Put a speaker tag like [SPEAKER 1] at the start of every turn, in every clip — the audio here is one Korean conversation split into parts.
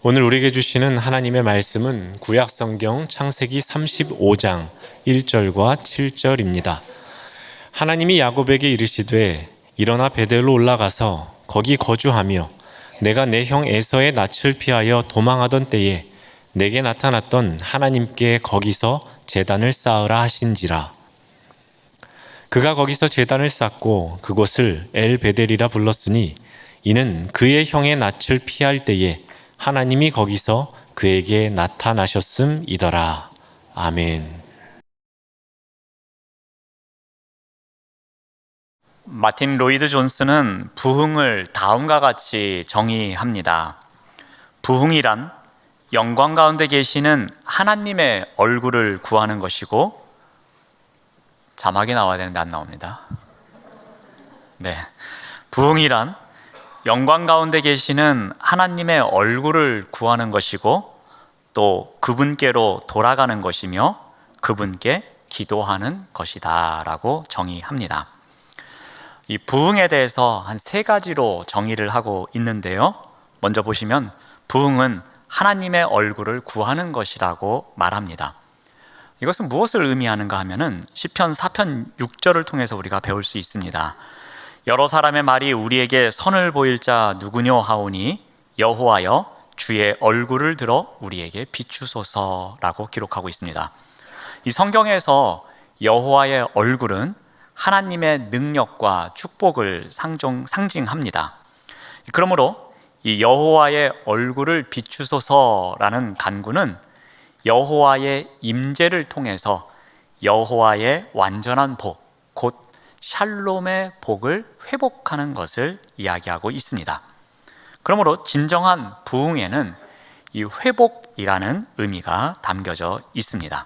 [SPEAKER 1] 오늘 우리에게 주시는 하나님의 말씀은 구약성경 창세기 35장 1절과 7절입니다. 하나님이 야곱에게 이르시되 일어나 베델로 올라가서 거기 거주하며 내가 내 형 에서의 낯을 피하여 도망하던 때에 내게 나타났던 하나님께 거기서 제단을 쌓으라 하신지라. 그가 거기서 제단을 쌓고 그곳을 엘베델이라 불렀으니 이는 그의 형의 낯을 피할 때에 하나님이 거기서 그에게 나타나셨음이더라. 아멘.
[SPEAKER 2] 마틴 로이드 존스는 부흥을 다음과 같이 정의합니다. 부흥이란 영광 가운데 계시는 하나님의 얼굴을 구하는 것이고, 자막이 나와야 되는데 안 나옵니다. 네, 부흥이란 영광 가운데 계시는 하나님의 얼굴을 구하는 것이고, 또 그분께로 돌아가는 것이며 그분께 기도하는 것이다 라고 정의합니다. 이 부흥에 대해서 한 세 가지로 정의를 하고 있는데요, 먼저 보시면 부흥은 하나님의 얼굴을 구하는 것이라고 말합니다. 이것은 무엇을 의미하는가 하면은 시편 4편 6절을 통해서 우리가 배울 수 있습니다. 여러 사람의 말이 우리에게 선을 보일 자 누구뇨 하오니 여호와여 주의 얼굴을 들어 우리에게 비추소서라고 기록하고 있습니다. 이 성경에서 여호와의 얼굴은 하나님의 능력과 축복을 상징합니다. 그러므로 이 여호와의 얼굴을 비추소서라는 간구는 여호와의 임재를 통해서 여호와의 완전한 복, 곧 샬롬의 복을 회복하는 것을 이야기하고 있습니다. 그러므로 진정한 부흥에는 이 회복이라는 의미가 담겨져 있습니다.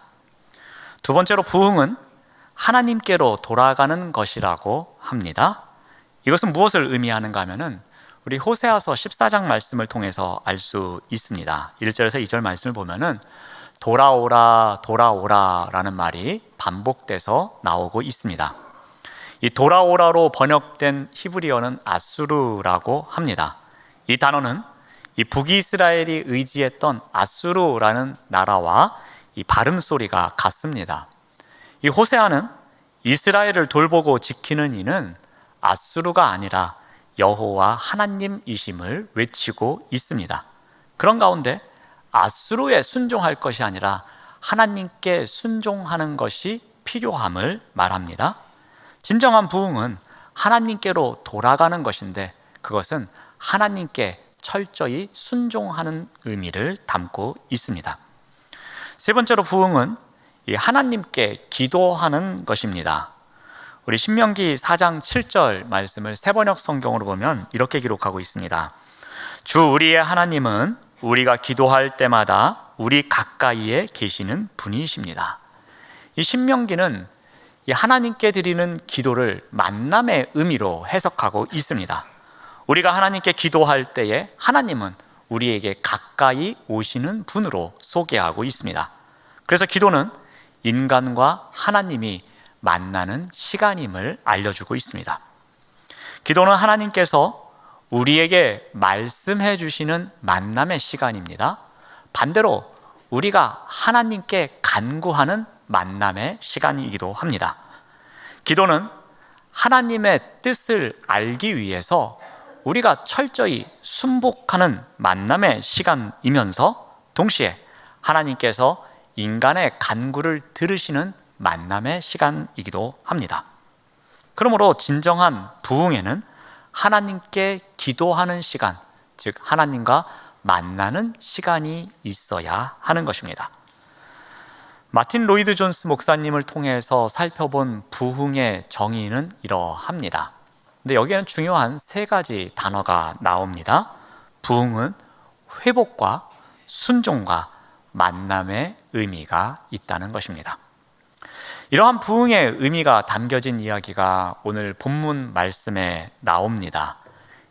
[SPEAKER 2] 두 번째로 부흥은 하나님께로 돌아가는 것이라고 합니다. 이것은 무엇을 의미하는가 하면은 우리 호세아서 14장 말씀을 통해서 알 수 있습니다. 1절에서 2절 말씀을 보면은 돌아오라 돌아오라 라는 말이 반복돼서 나오고 있습니다. 이 돌아오라로 번역된 히브리어는 아수르라고 합니다. 이 단어는 이 북이스라엘이 의지했던 아수르라는 나라와 이 발음 소리가 같습니다. 이 호세아는 이스라엘을 돌보고 지키는 이는 아수르가 아니라 여호와 하나님이심을 외치고 있습니다. 그런 가운데 아수르에 순종할 것이 아니라 하나님께 순종하는 것이 필요함을 말합니다. 진정한 부흥은 하나님께로 돌아가는 것인데, 그것은 하나님께 철저히 순종하는 의미를 담고 있습니다. 세 번째로 부흥은 하나님께 기도하는 것입니다. 우리 신명기 4장 7절 말씀을 세번역 성경으로 보면 이렇게 기록하고 있습니다. 주 우리의 하나님은 우리가 기도할 때마다 우리 가까이에 계시는 분이십니다. 이 신명기는 이 하나님께 드리는 기도를 만남의 의미로 해석하고 있습니다. 우리가 하나님께 기도할 때에 하나님은 우리에게 가까이 오시는 분으로 소개하고 있습니다. 그래서 기도는 인간과 하나님이 만나는 시간임을 알려주고 있습니다. 기도는 하나님께서 우리에게 말씀해 주시는 만남의 시간입니다. 반대로 우리가 하나님께 간구하는 만남의 시간이기도 합니다. 기도는 하나님의 뜻을 알기 위해서 우리가 철저히 순복하는 만남의 시간이면서 동시에 하나님께서 인간의 간구를 들으시는 만남의 시간이기도 합니다. 그러므로 진정한 부흥에는 하나님께 기도하는 시간, 즉 하나님과 만나는 시간이 있어야 하는 것입니다. 마틴 로이드 존스 목사님을 통해서 살펴본 부흥의 정의는 이러합니다. 근데 여기에는 중요한 세 가지 단어가 나옵니다. 부흥은 회복과 순종과 만남의 의미가 있다는 것입니다. 이러한 부흥의 의미가 담겨진 이야기가 오늘 본문 말씀에 나옵니다.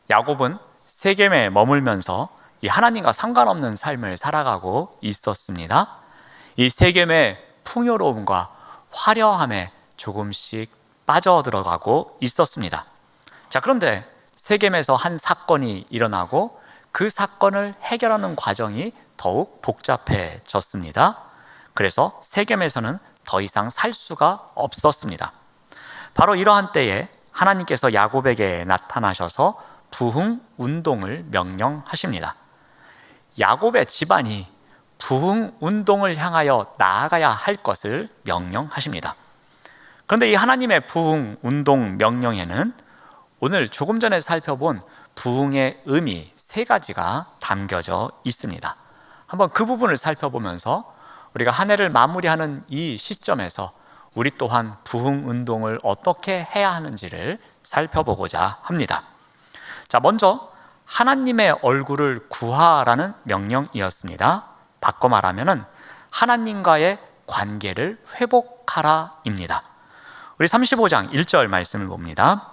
[SPEAKER 2] 야곱은 세겜에 머물면서 이 하나님과 상관없는 삶을 살아가고 있었습니다. 이 세겜의 풍요로움과 화려함에 조금씩 빠져들어가고 있었습니다. 자, 그런데 세겜에서 한 사건이 일어나고 그 사건을 해결하는 과정이 더욱 복잡해졌습니다. 그래서 세겜에서는 더 이상 살 수가 없었습니다. 바로 이러한 때에 하나님께서 야곱에게 나타나셔서 부흥 운동을 명령하십니다. 야곱의 집안이 부흥 운동을 향하여 나아가야 할 것을 명령하십니다. 그런데 이 하나님의 부흥 운동 명령에는 오늘 조금 전에 살펴본 부흥의 의미 3가지가 담겨져 있습니다. 한번 그 부분을 살펴보면서 우리가 한 해를 마무리하는 이 시점에서 우리 또한 부흥 운동을 어떻게 해야 하는지를 살펴보고자 합니다. 자, 먼저 하나님의 얼굴을 구하라는 명령이었습니다. 바꿔 말하면은 하나님과의 관계를 회복하라입니다. 우리 35장 1절 말씀을 봅니다.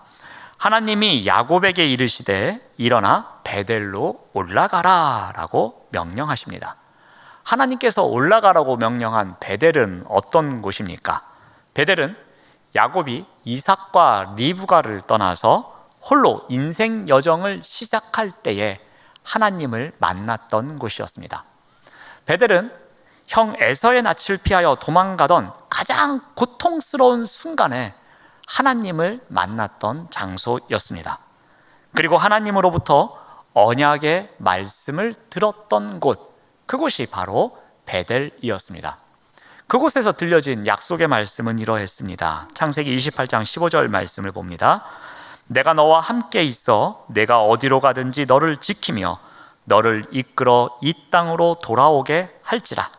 [SPEAKER 2] 하나님이 야곱에게 이르시되 일어나 베델로 올라가라 라고 명령하십니다. 하나님께서 올라가라고 명령한 베델은 어떤 곳입니까? 베델은 야곱이 이삭과 리브가를 떠나서 홀로 인생 여정을 시작할 때에 하나님을 만났던 곳이었습니다. 베델은 형 에서의 낯을 피하여 도망가던 가장 고통스러운 순간에 하나님을 만났던 장소였습니다. 그리고 하나님으로부터 언약의 말씀을 들었던 곳, 그곳이 바로 베델이었습니다. 그곳에서 들려진 약속의 말씀은 이러했습니다. 창세기 28장 15절 말씀을 봅니다. 내가 너와 함께 있어 내가 어디로 가든지 너를 지키며 너를 이끌어 이 땅으로 돌아오게 할지라.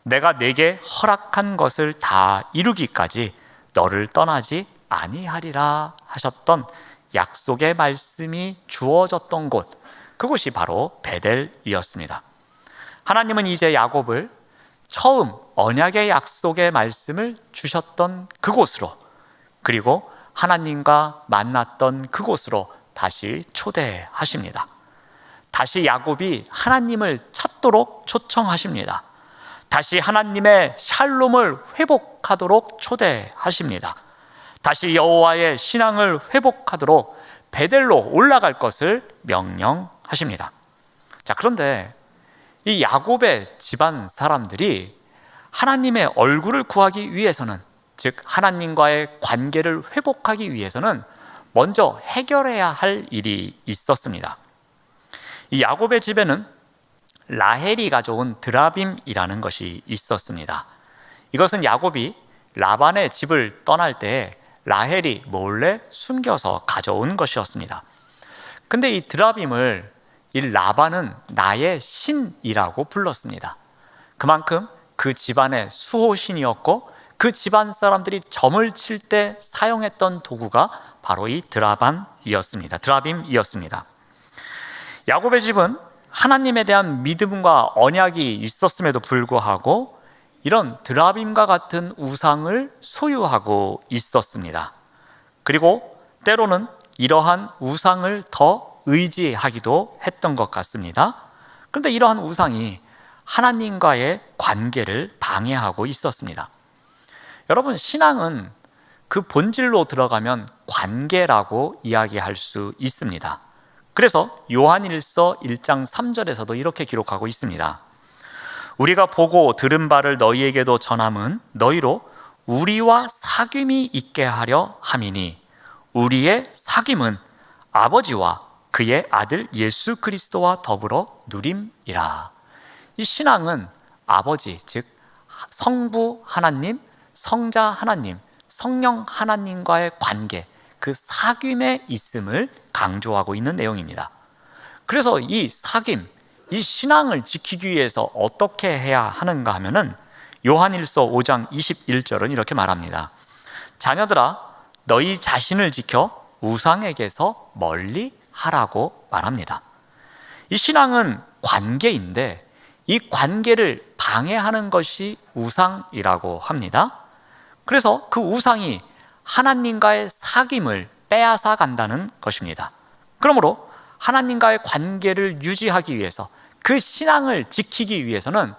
[SPEAKER 2] 내가 내게 허락한 것을 다 이루기까지 너를 떠나지 아니하리라 하셨던 약속의 말씀이 주어졌던 곳, 그곳이 바로 베델이었습니다. 하나님은 이제 야곱을 처음 언약의 약속의 말씀을 주셨던 그곳으로, 그리고 하나님과 만났던 그곳으로 다시 초대하십니다. 다시 야곱이 하나님을 찾도록 초청하십니다. 다시 하나님의 샬롬을 회복하도록 초대하십니다. 다시 여호와의 신앙을 회복하도록 베델로 올라갈 것을 명령하십니다. 자, 그런데 이 야곱의 집안 사람들이 하나님의 얼굴을 구하기 위해서는, 즉 하나님과의 관계를 회복하기 위해서는 먼저 해결해야 할 일이 있었습니다. 이 야곱의 집에는 라헬이 가져온 드라빔이라는 것이 있었습니다. 이것은 야곱이 라반의 집을 떠날 때 라헬이 몰래 숨겨서 가져온 것이었습니다. 근데 이 드라빔을 이 라반은 나의 신이라고 불렀습니다. 그만큼 그 집안의 수호신이었고 그 집안 사람들이 점을 칠 때 사용했던 도구가 바로 이 드라빔이었습니다. 야곱의 집은 하나님에 대한 믿음과 언약이 있었음에도 불구하고 이런 드라빔과 같은 우상을 소유하고 있었습니다. 그리고 때로는 이러한 우상을 더 의지하기도 했던 것 같습니다. 그런데 이러한 우상이 하나님과의 관계를 방해하고 있었습니다. 여러분, 신앙은 그 본질로 들어가면 관계라고 이야기할 수 있습니다. 그래서 요한일서 1장 3절에서도 이렇게 기록하고 있습니다. 우리가 보고 들은 바를 너희에게도 전함은 너희로 우리와 사귐이 있게 하려 함이니 우리의 사귐은 아버지와 그의 아들 예수 그리스도와 더불어 누림이라. 이 신앙은 아버지, 즉 성부 하나님, 성자 하나님, 성령 하나님과의 관계, 그 사귐에 있음을 강조하고 있는 내용입니다. 그래서 이 사귐, 이 신앙을 지키기 위해서 어떻게 해야 하는가 하면은 요한일서 5장 21절은 이렇게 말합니다. 자녀들아, 너희 자신을 지켜 우상에게서 멀리 하라고 말합니다. 이 신앙은 관계인데 이 관계를 방해하는 것이 우상이라고 합니다. 그래서 그 우상이 하나님과의 사귐을 빼앗아 간다는 것입니다. 그러므로 하나님과의 관계를 유지하기 위해서, 그 신앙을 지키기 위해서는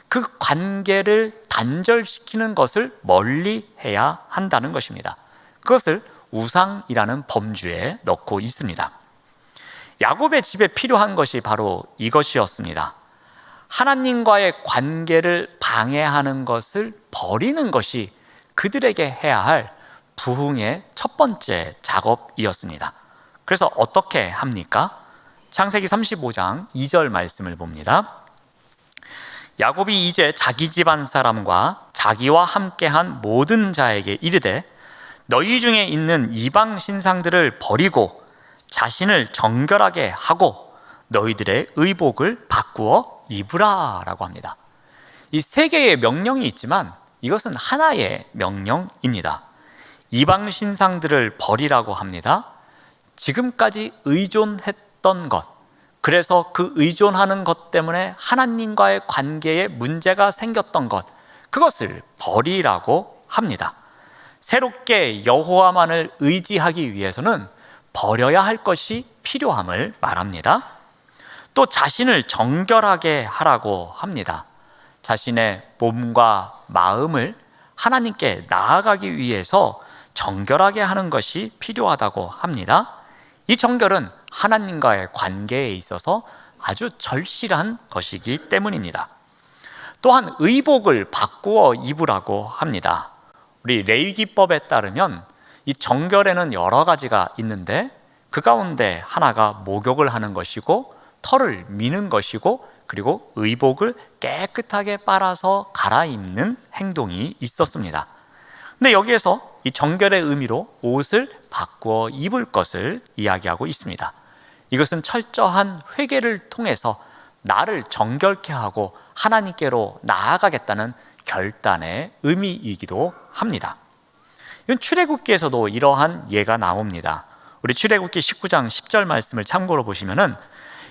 [SPEAKER 2] 그 관계를 단절시키는 것을 멀리 해야 한다는 것입니다. 그것을 우상이라는 범주에 넣고 있습니다. 야곱의 집에 필요한 것이 바로 이것이었습니다. 하나님과의 관계를 방해하는 것을 버리는 것이 그들에게 해야 할 부흥의 첫 번째 작업이었습니다. 그래서 어떻게 합니까? 창세기 35장 2절 말씀을 봅니다. 야곱이 이제 자기 집안 사람과 자기와 함께한 모든 자에게 이르되 너희 중에 있는 이방 신상들을 버리고 자신을 정결하게 하고 너희들의 의복을 바꾸어 입으라 라고 합니다. 이 세 개의 명령이 있지만 이것은 하나의 명령입니다. 이방 신상들을 버리라고 합니다. 지금까지 의존했던 것, 그래서 그 의존하는 것 때문에 하나님과의 관계에 문제가 생겼던 것, 그것을 버리라고 합니다. 새롭게 여호와만을 의지하기 위해서는 버려야 할 것이 필요함을 말합니다. 또 자신을 정결하게 하라고 합니다. 자신의 몸과 마음을 하나님께 나아가기 위해서 정결하게 하는 것이 필요하다고 합니다. 이 정결은 하나님과의 관계에 있어서 아주 절실한 것이기 때문입니다. 또한 의복을 바꾸어 입으라고 합니다. 우리 레위기법에 따르면 이 정결에는 여러 가지가 있는데 그 가운데 하나가 목욕을 하는 것이고 털을 미는 것이고 그리고 의복을 깨끗하게 빨아서 갈아입는 행동이 있었습니다. 근데 여기에서 이 정결의 의미로 옷을 바꾸어 입을 것을 이야기하고 있습니다. 이것은 철저한 회개를 통해서 나를 정결케 하고 하나님께로 나아가겠다는 결단의 의미이기도 합니다. 이건 출애굽기에서도 이러한 예가 나옵니다. 우리 출애굽기 19장 10절 말씀을 참고로 보시면은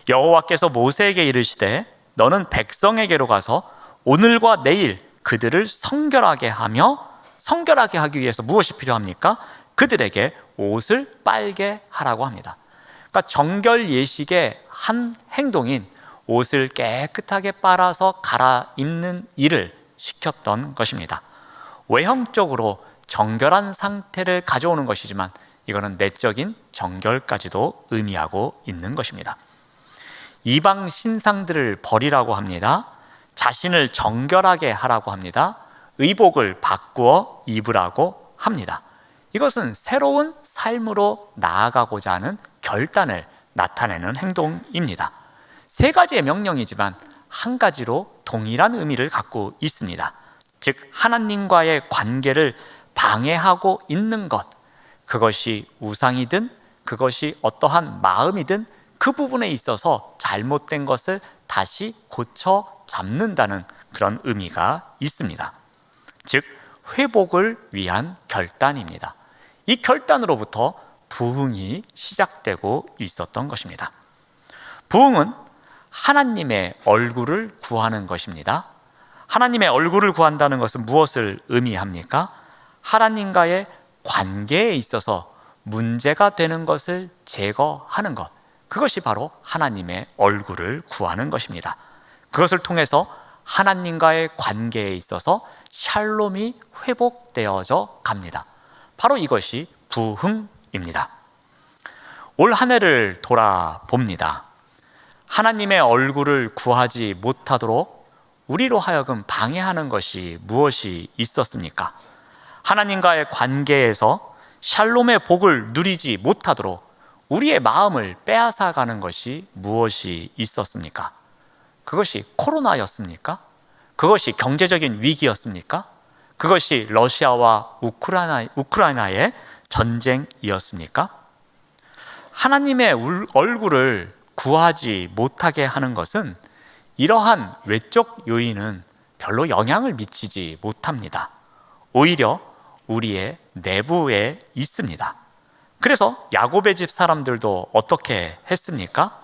[SPEAKER 2] 여호와께서 모세에게 이르시되 너는 백성에게로 가서 오늘과 내일 그들을 성결하게 하며 성결하게 하기 위해서 무엇이 필요합니까? 그들에게 옷을 빨게 하라고 합니다. 그러니까 정결 예식의 한 행동인 옷을 깨끗하게 빨아서 갈아입는 일을 시켰던 것입니다. 외형적으로 정결한 상태를 가져오는 것이지만 이거는 내적인 정결까지도 의미하고 있는 것입니다. 이방 신상들을 버리라고 합니다. 자신을 정결하게 하라고 합니다. 의복을 바꾸어 입으라고 합니다. 이것은 새로운 삶으로 나아가고자 하는 결단을 나타내는 행동입니다. 세 가지의 명령이지만 한 가지로 동일한 의미를 갖고 있습니다. 즉 하나님과의 관계를 방해하고 있는 것, 그것이 우상이든 그것이 어떠한 마음이든 그 부분에 있어서 잘못된 것을 다시 고쳐 잡는다는 그런 의미가 있습니다. 즉 회복을 위한 결단입니다. 이 결단으로부터 부흥이 시작되고 있었던 것입니다. 부흥은 하나님의 얼굴을 구하는 것입니다. 하나님의 얼굴을 구한다는 것은 무엇을 의미합니까? 하나님과의 관계에 있어서 문제가 되는 것을 제거하는 것, 그것이 바로 하나님의 얼굴을 구하는 것입니다. 그것을 통해서 하나님과의 관계에 있어서 샬롬이 회복되어져 갑니다. 바로 이것이 부흥입니다. 올 한 해를 돌아봅니다. 하나님의 얼굴을 구하지 못하도록 우리로 하여금 방해하는 것이 무엇이 있었습니까? 하나님과의 관계에서 샬롬의 복을 누리지 못하도록 우리의 마음을 빼앗아가는 것이 무엇이 있었습니까? 그것이 코로나였습니까? 그것이 경제적인 위기였습니까? 그것이 러시아와 우크라이나의 전쟁이었습니까? 하나님의 얼굴을 구하지 못하게 하는 것은 이러한 외적 요인은 별로 영향을 미치지 못합니다. 오히려 우리의 내부에 있습니다. 그래서 야곱의 집 사람들도 어떻게 했습니까?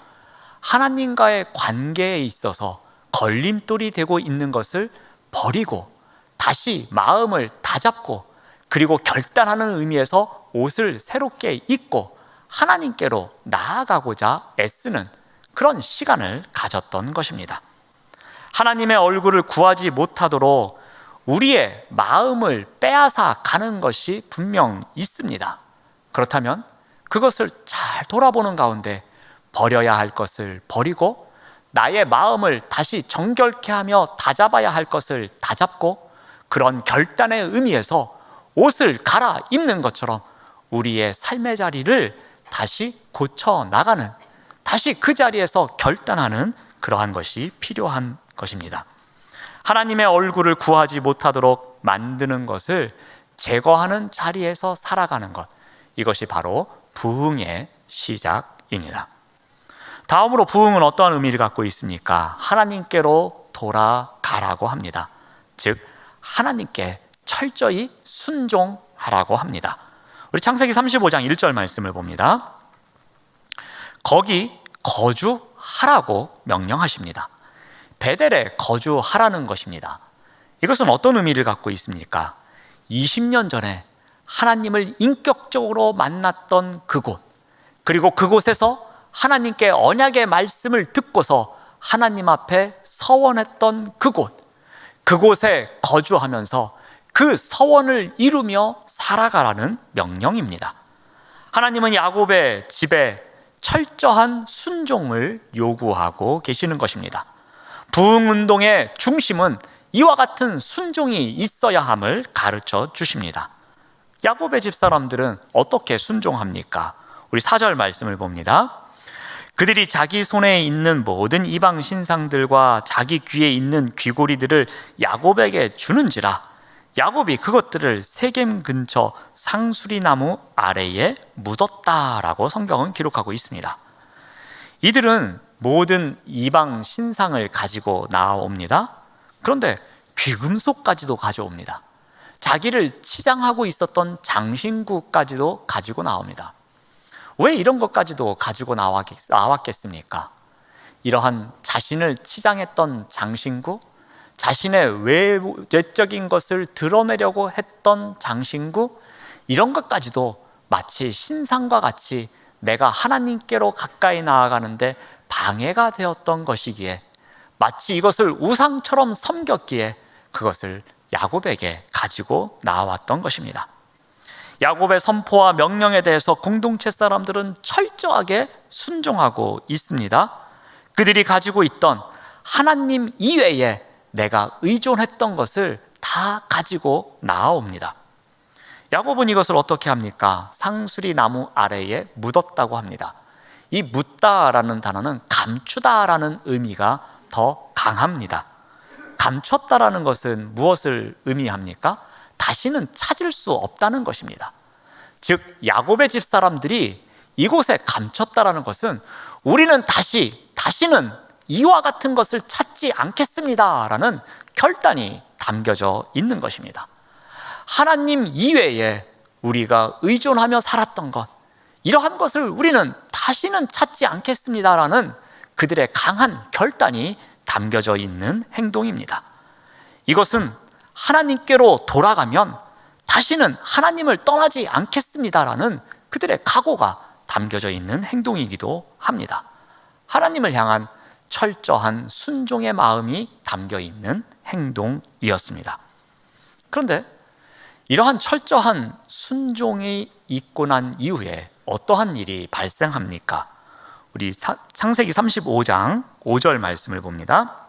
[SPEAKER 2] 하나님과의 관계에 있어서 걸림돌이 되고 있는 것을 버리고 다시 마음을 다잡고 그리고 결단하는 의미에서 옷을 새롭게 입고 하나님께로 나아가고자 애쓰는 그런 시간을 가졌던 것입니다. 하나님의 얼굴을 구하지 못하도록 우리의 마음을 빼앗아 가는 것이 분명 있습니다. 그렇다면 그것을 잘 돌아보는 가운데 버려야 할 것을 버리고 나의 마음을 다시 정결케 하며 다잡아야 할 것을 다잡고 그런 결단의 의미에서 옷을 갈아입는 것처럼 우리의 삶의 자리를 다시 고쳐 나가는, 다시 그 자리에서 결단하는 그러한 것이 필요한 것입니다. 하나님의 얼굴을 구하지 못하도록 만드는 것을 제거하는 자리에서 살아가는 것, 이것이 바로 부흥의 시작입니다. 다음으로 부흥은 어떠한 의미를 갖고 있습니까? 하나님께로 돌아가라고 합니다. 즉 하나님께 철저히 순종하라고 합니다. 우리 창세기 35장 1절 말씀을 봅니다. 거기 거주하라고 명령하십니다. 베델에 거주하라는 것입니다. 이것은 어떤 의미를 갖고 있습니까? 20년 전에 하나님을 인격적으로 만났던 그곳, 그리고 그곳에서 하나님께 언약의 말씀을 듣고서 하나님 앞에 서원했던 그곳, 그곳에 거주하면서 그 서원을 이루며 살아가라는 명령입니다. 하나님은 야곱의 집에 철저한 순종을 요구하고 계시는 것입니다. 부흥운동의 중심은 이와 같은 순종이 있어야 함을 가르쳐 주십니다. 야곱의 집 사람들은 어떻게 순종합니까? 우리 4절 말씀을 봅니다. 그들이 자기 손에 있는 모든 이방 신상들과 자기 귀에 있는 귀고리들을 야곱에게 주는지라 야곱이 그것들을 세겜 근처 상수리 나무 아래에 묻었다라고 성경은 기록하고 있습니다. 이들은 모든 이방 신상을 가지고 나옵니다. 그런데 귀금속까지도 가져옵니다. 자기를 치장하고 있었던 장신구까지도 가지고 나옵니다. 왜 이런 것까지도 가지고 나왔겠습니까? 이러한 자신을 치장했던 장신구, 자신의 외적인 것을 드러내려고 했던 장신구, 이런 것까지도 마치 신상과 같이 내가 하나님께로 가까이 나아가는데 방해가 되었던 것이기에, 마치 이것을 우상처럼 섬겼기에 그것을 야곱에게 가지고 나왔던 것입니다. 야곱의 선포와 명령에 대해서 공동체 사람들은 철저하게 순종하고 있습니다. 그들이 가지고 있던 하나님 이외에 내가 의존했던 것을 다 가지고 나옵니다. 야곱은 이것을 어떻게 합니까? 상수리 나무 아래에 묻었다고 합니다. 이 묻다라는 단어는 감추다라는 의미가 더 강합니다. 감췄다라는 것은 무엇을 의미합니까? 다시는 찾을 수 없다는 것입니다. 즉 야곱의 집 사람들이 이곳에 감췄다라는 것은 우리는 다시는 이와 같은 것을 찾지 않겠습니다라는 결단이 담겨져 있는 것입니다. 하나님 이외에 우리가 의존하며 살았던 것, 이러한 것을 우리는 다시는 찾지 않겠습니다라는 그들의 강한 결단이 담겨져 있는 행동입니다. 이것은 하나님께로 돌아가면 다시는 하나님을 떠나지 않겠습니다라는 그들의 각오가 담겨져 있는 행동이기도 합니다. 하나님을 향한 철저한 순종의 마음이 담겨 있는 행동이었습니다. 그런데 이러한 철저한 순종이 있고 난 이후에 어떠한 일이 발생합니까? 우리 창세기 35장 5절 말씀을 봅니다.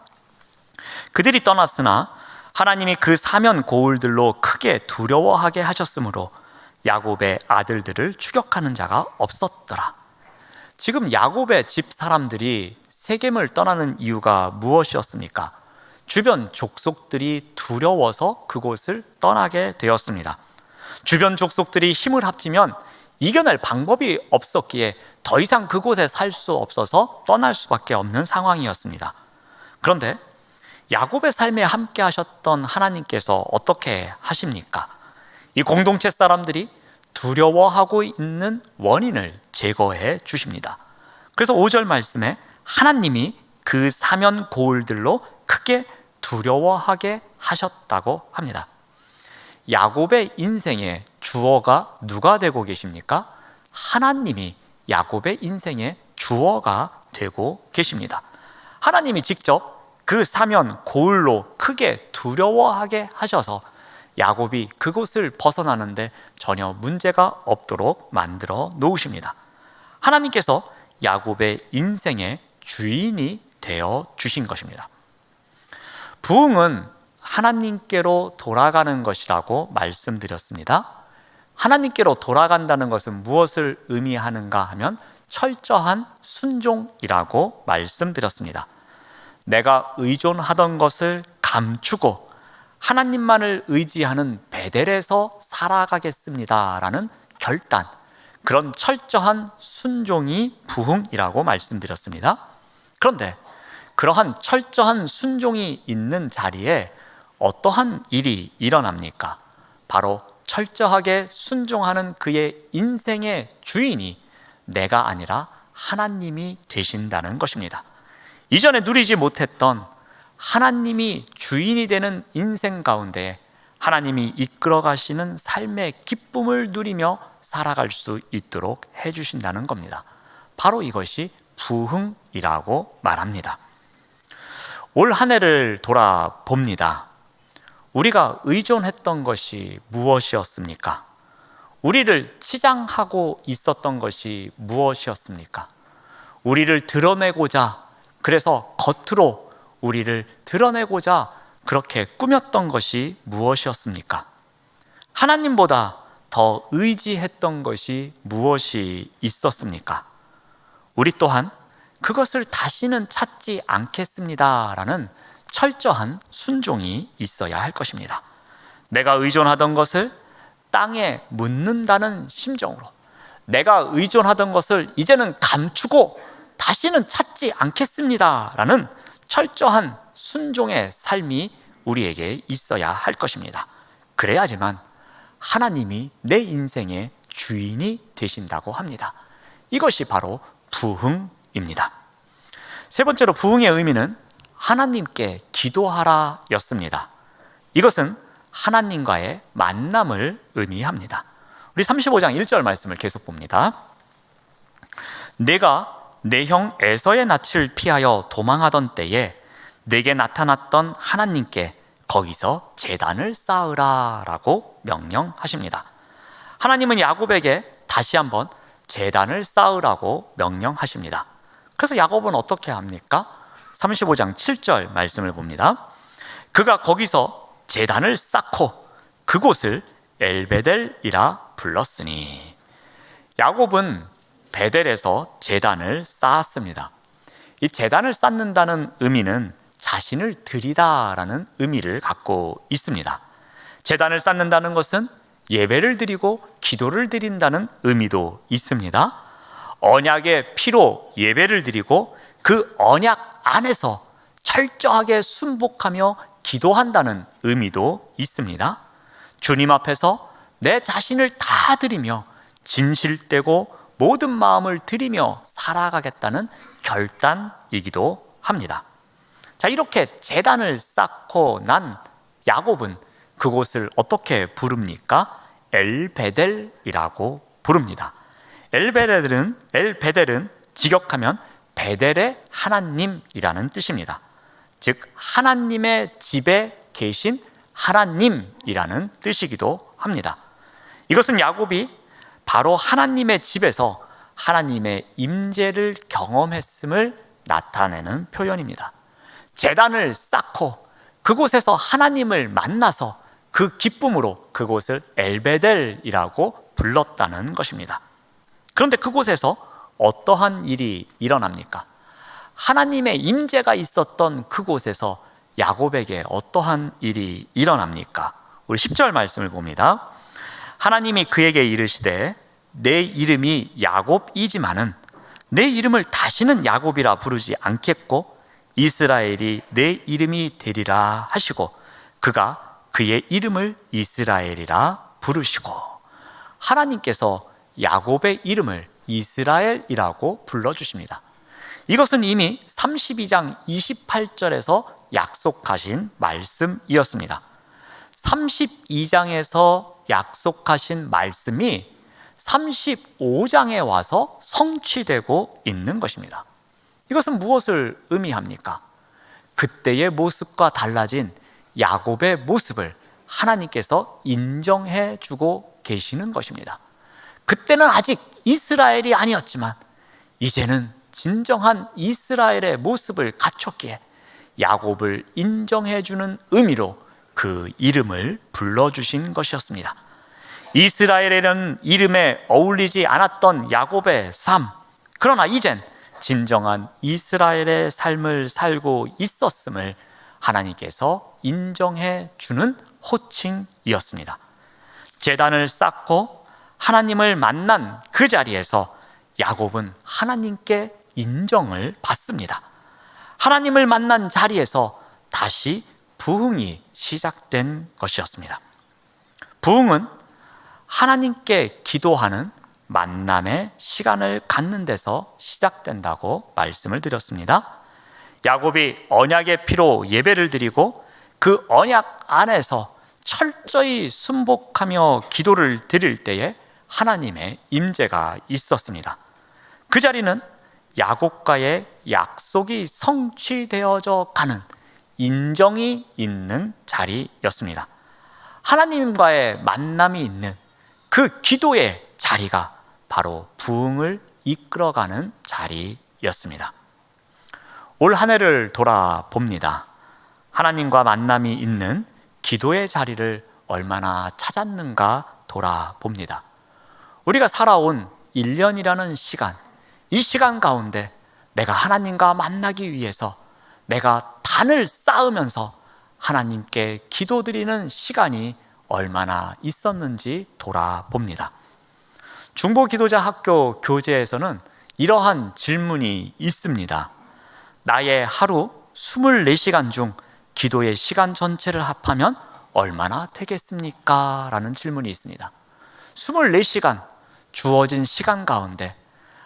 [SPEAKER 2] 그들이 떠났으나 하나님이 그 사면 고울들로 크게 두려워하게 하셨으므로 야곱의 아들들을 추격하는 자가 없었더라. 지금 야곱의 집 사람들이 세겜을 떠나는 이유가 무엇이었습니까? 주변 족속들이 두려워서 그곳을 떠나게 되었습니다. 주변 족속들이 힘을 합치면 이겨낼 방법이 없었기에 더 이상 그곳에 살 수 없어서 떠날 수밖에 없는 상황이었습니다. 그런데 야곱의 삶에 함께 하셨던 하나님께서 어떻게 하십니까? 이 공동체 사람들이 두려워하고 있는 원인을 제거해 주십니다. 그래서 5절 말씀에 하나님이 그 사면 고울들로 크게 두려워하게 하셨다고 합니다. 야곱의 인생의 주어가 누가 되고 계십니까? 하나님이 야곱의 인생의 주어가 되고 계십니다. 하나님이 직접 그 사면 고울로 크게 두려워하게 하셔서 야곱이 그곳을 벗어나는데 전혀 문제가 없도록 만들어 놓으십니다. 하나님께서 야곱의 인생의 주인이 되어 주신 것입니다. 부흥은 하나님께로 돌아가는 것이라고 말씀드렸습니다. 하나님께로 돌아간다는 것은 무엇을 의미하는가 하면 철저한 순종이라고 말씀드렸습니다. 내가 의존하던 것을 감추고 하나님만을 의지하는 베델에서 살아가겠습니다라는 결단, 그런 철저한 순종이 부흥이라고 말씀드렸습니다. 그런데 그러한 철저한 순종이 있는 자리에 어떠한 일이 일어납니까? 바로 철저하게 순종하는 그의 인생의 주인이 내가 아니라 하나님이 되신다는 것입니다. 이전에 누리지 못했던 하나님이 주인이 되는 인생 가운데 하나님이 이끌어 가시는 삶의 기쁨을 누리며 살아갈 수 있도록 해주신다는 겁니다. 바로 이것이 부흥이라고 말합니다. 올 한 해를 돌아봅니다. 우리가 의존했던 것이 무엇이었습니까? 우리를 치장하고 있었던 것이 무엇이었습니까? 우리를 드러내고자, 그래서 겉으로 우리를 드러내고자 그렇게 꾸몄던 것이 무엇이었습니까? 하나님보다 더 의지했던 것이 무엇이 있었습니까? 우리 또한 그것을 다시는 찾지 않겠습니다라는 철저한 순종이 있어야 할 것입니다. 내가 의존하던 것을 땅에 묻는다는 심정으로, 내가 의존하던 것을 이제는 감추고 다시는 찾지 않겠습니다라는 철저한 순종의 삶이 우리에게 있어야 할 것입니다. 그래야지만 하나님이 내 인생의 주인이 되신다고 합니다. 이것이 바로 부흥입니다. 세 번째로 부흥의 의미는 하나님께 기도하라 였습니다. 이것은 하나님과의 만남을 의미합니다. 우리 35장 1절 말씀을 계속 봅니다. 내가 내 형 에서의 낯을 피하여 도망하던 때에 내게 나타났던 하나님께 거기서 제단을 쌓으라 라고 명령하십니다. 하나님은 야곱에게 다시 한번 제단을 쌓으라고 명령하십니다. 그래서 야곱은 어떻게 합니까? 35장 7절 말씀을 봅니다. 그가 거기서 제단을 쌓고 그곳을 엘베델이라 불렀으니, 야곱은 베델에서 제단을 쌓았습니다. 이 제단을 쌓는다는 의미는 자신을 드리다라는 의미를 갖고 있습니다. 제단을 쌓는다는 것은 예배를 드리고 기도를 드린다는 의미도 있습니다. 언약의 피로 예배를 드리고 그 언약 안에서 철저하게 순복하며 기도한다는 의미도 있습니다. 주님 앞에서 내 자신을 다 드리며 진실되고 모든 마음을 드리며 살아가겠다는 결단이기도 합니다. 자, 이렇게 제단을 쌓고 난 야곱은 그곳을 어떻게 부릅니까? 엘베델이라고 부릅니다. 엘베델은 직역하면 베델의 하나님이라는 뜻입니다. 즉 하나님의 집에 계신 하나님이라는 뜻이기도 합니다. 이것은 야곱이 바로 하나님의 집에서 하나님의 임재를 경험했음을 나타내는 표현입니다. 제단을 쌓고 그곳에서 하나님을 만나서 그 기쁨으로 그곳을 엘베델이라고 불렀다는 것입니다. 그런데 그곳에서 어떠한 일이 일어납니까? 하나님의 임재가 있었던 그곳에서 야곱에게 어떠한 일이 일어납니까? 우리 10절 말씀을 봅니다. 하나님이 그에게 이르시되 내 이름이 야곱이지만은 내 이름을 다시는 야곱이라 부르지 않겠고 이스라엘이 내 이름이 되리라 하시고 그가 그의 이름을 이스라엘이라 부르시고, 하나님께서 야곱의 이름을 이스라엘이라고 불러주십니다. 이것은 이미 32장 28절에서 약속하신 말씀이었습니다. 32장에서 약속하신 말씀이 35장에 와서 성취되고 있는 것입니다. 이것은 무엇을 의미합니까? 그때의 모습과 달라진 야곱의 모습을 하나님께서 인정해 주고 계시는 것입니다. 그때는 아직 이스라엘이 아니었지만 이제는 진정한 이스라엘의 모습을 갖췄기에 야곱을 인정해주는 의미로 그 이름을 불러주신 것이었습니다. 이스라엘이라는 이름에 어울리지 않았던 야곱의 삶, 그러나 이젠 진정한 이스라엘의 삶을 살고 있었음을 하나님께서 인정해 주는 호칭이었습니다. 제단을 쌓고 하나님을 만난 그 자리에서 야곱은 하나님께 인정을 받습니다. 하나님을 만난 자리에서 다시 부흥이 시작된 것이었습니다. 부흥은 하나님께 기도하는 만남의 시간을 갖는 데서 시작된다고 말씀을 드렸습니다. 야곱이 언약의 피로 예배를 드리고 그 언약 안에서 철저히 순복하며 기도를 드릴 때에 하나님의 임재가 있었습니다. 그 자리는 야곱과의 약속이 성취되어져 가는 인정이 있는 자리였습니다. 하나님과의 만남이 있는 그 기도의 자리가 바로 부흥을 이끌어가는 자리였습니다. 올 한 해를 돌아봅니다. 하나님과 만남이 있는 기도의 자리를 얼마나 찾았는가 돌아봅니다. 우리가 살아온 1년이라는 시간, 이 시간 가운데 내가 하나님과 만나기 위해서 내가 단을 쌓으면서 하나님께 기도드리는 시간이 얼마나 있었는지 돌아봅니다. 중보기도자 학교 교재에서는 이러한 질문이 있습니다. 나의 하루 24시간 중 기도의 시간 전체를 합하면 얼마나 되겠습니까? 라는 질문이 있습니다. 24시간 주어진 시간 가운데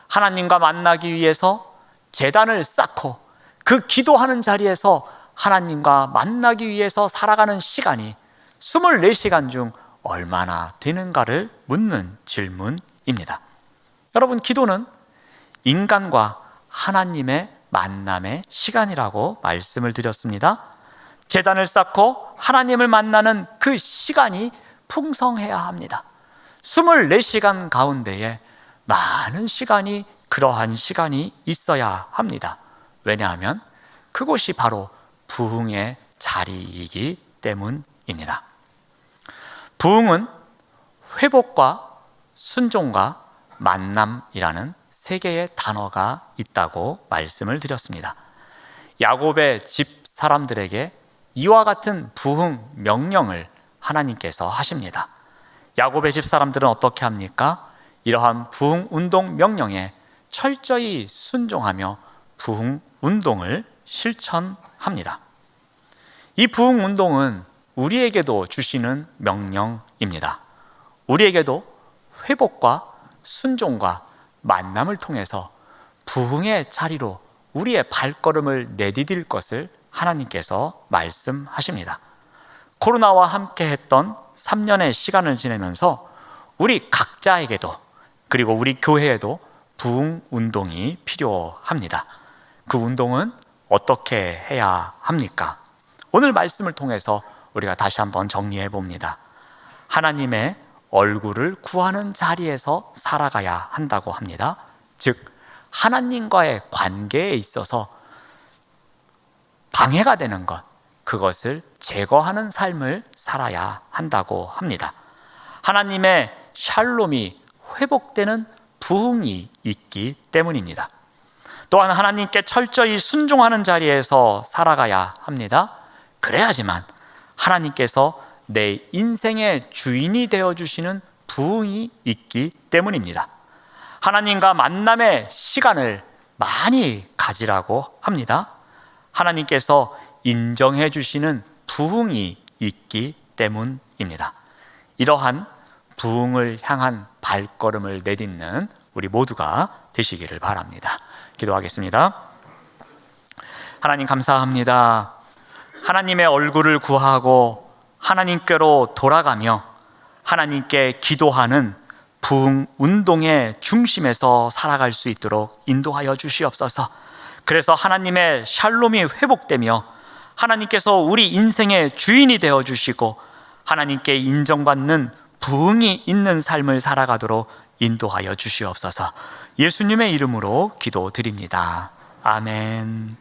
[SPEAKER 2] 하나님과 만나기 위해서 제단을 쌓고 그 기도하는 자리에서 하나님과 만나기 위해서 살아가는 시간이 24시간 중 얼마나 되는가를 묻는 질문입니다. 여러분, 기도는 인간과 하나님의 만남의 시간이라고 말씀을 드렸습니다. 제단을 쌓고 하나님을 만나는 그 시간이 풍성해야 합니다. 24시간 가운데에 많은 시간이 그러한 시간이 있어야 합니다. 왜냐하면 그곳이 바로 부흥의 자리이기 때문입니다. 부흥은 회복과 순종과 만남이라는 세 개의 단어가 있다고 말씀을 드렸습니다. 야곱의 집 사람들에게 이와 같은 부흥 명령을 하나님께서 하십니다. 야곱의 집 사람들은 어떻게 합니까? 이러한 부흥 운동 명령에 철저히 순종하며 부흥 운동을 실천합니다. 이 부흥 운동은 우리에게도 주시는 명령입니다. 우리에게도 회복과 순종과 만남을 통해서 부흥의 자리로 우리의 발걸음을 내디딜 것을 하나님께서 말씀하십니다. 코로나와 함께 했던 3년의 시간을 지내면서 우리 각자에게도 그리고 우리 교회에도 부흥 운동이 필요합니다. 그 운동은 어떻게 해야 합니까? 오늘 말씀을 통해서 우리가 다시 한번 정리해 봅니다. 하나님의 얼굴을 구하는 자리에서 살아가야 한다고 합니다. 즉, 하나님과의 관계에 있어서 방해가 되는 것, 그것을 제거하는 삶을 살아야 한다고 합니다. 하나님의 샬롬이 회복되는 부흥이 있기 때문입니다. 또한 하나님께 철저히 순종하는 자리에서 살아가야 합니다. 그래야지만 하나님께서 내 인생의 주인이 되어주시는 부흥이 있기 때문입니다. 하나님과 만남의 시간을 많이 가지라고 합니다. 하나님께서 인정해 주시는 부흥이 있기 때문입니다. 이러한 부흥을 향한 발걸음을 내딛는 우리 모두가 되시기를 바랍니다. 기도하겠습니다. 하나님, 감사합니다. 하나님의 얼굴을 구하고 하나님께로 돌아가며 하나님께 기도하는 부흥 운동의 중심에서 살아갈 수 있도록 인도하여 주시옵소서. 그래서 하나님의 샬롬이 회복되며 하나님께서 우리 인생의 주인이 되어주시고 하나님께 인정받는 부흥이 있는 삶을 살아가도록 인도하여 주시옵소서. 예수님의 이름으로 기도드립니다. 아멘.